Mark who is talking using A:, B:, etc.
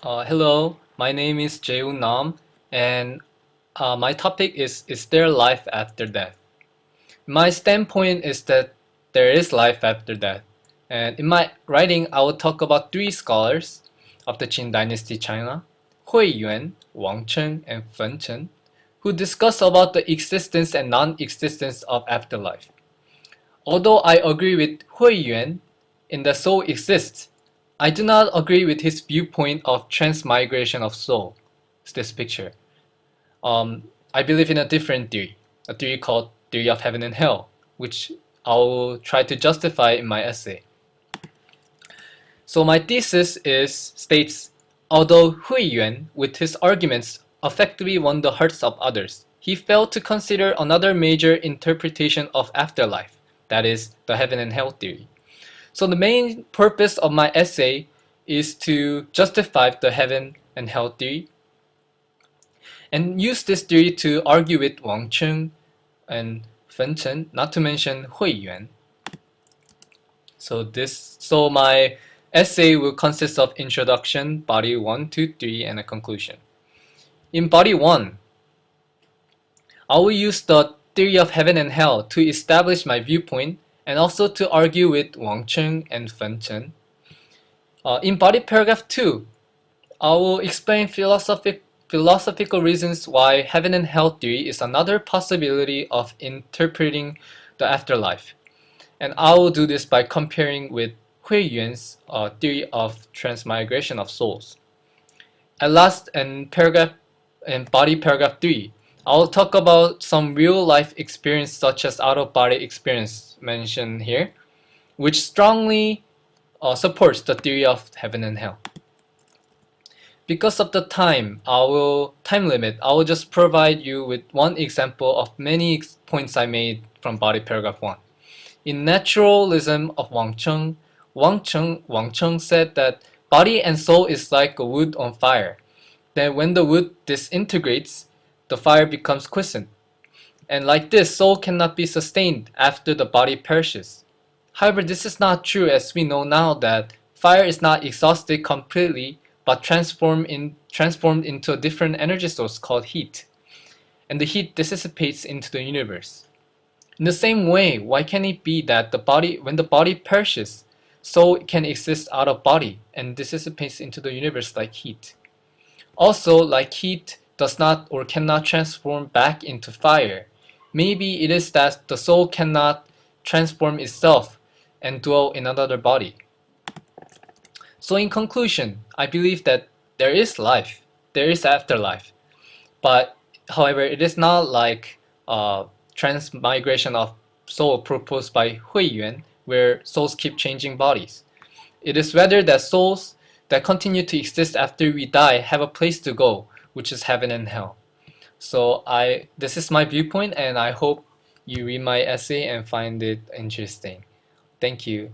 A: Hello, my name is Jaewoon Nam, and my topic is there life after death? My standpoint is that there is life after death, and in my writing, I will talk about three scholars of the Qin Dynasty China, Hui Yuan, Wang Cheng, and Fen Chen, who discuss about the existence and non-existence of afterlife. Although I agree with Hui Yuan in the soul exists, I do not agree with his viewpoint of transmigration of soul. It's this picture. I believe in a different theory, a theory called theory of heaven and hell, which I will try to justify in my essay. So my thesis states, although Hui Yuan, with his arguments, effectively won the hearts of others, he failed to consider another major interpretation of afterlife, that is, the heaven and hell theory. So the main purpose of my essay is to justify the heaven and hell theory and use this theory to argue with Wang Cheng and Fen Chen, not to mention Hui Yuan. So my essay will consist of introduction, body 1, 2, 3, and a conclusion. In body 1, I will use the theory of heaven and hell to establish my viewpoint and also to argue with Wang Cheng and Fen Chen. In body paragraph 2, I will explain philosophical reasons why heaven and hell theory is another possibility of interpreting the afterlife. And I will do this by comparing with Hui Yuan's theory of transmigration of souls. At last, in body paragraph 3, I will talk about some real-life experience such as out-of-body experience mentioned here, which strongly supports the theory of heaven and hell. Because of the time limit, I will just provide you with one example of many points I made from body paragraph 1. In Naturalism of Wang Cheng said that body and soul is like a wood on fire. Then when the wood disintegrates, the fire becomes quiescent. And like this, soul cannot be sustained after the body perishes. However, this is not true, as we know now that fire is not exhausted completely but transformed into a different energy source called heat. And the heat dissipates into the universe. In the same way, why can it be that when the body perishes, soul can exist out of body and dissipates into the universe like heat? Also, like heat does not or cannot transform back into fire, maybe it is that the soul cannot transform itself and dwell in another body. So in conclusion, I believe that there is life, there is afterlife, but however, it is not like transmigration of soul proposed by Hui Yuan, where souls keep changing bodies. It is rather that souls that continue to exist after we die have a place to go, which is heaven and hell. So this is my viewpoint, and I hope you read my essay and find it interesting. Thank you.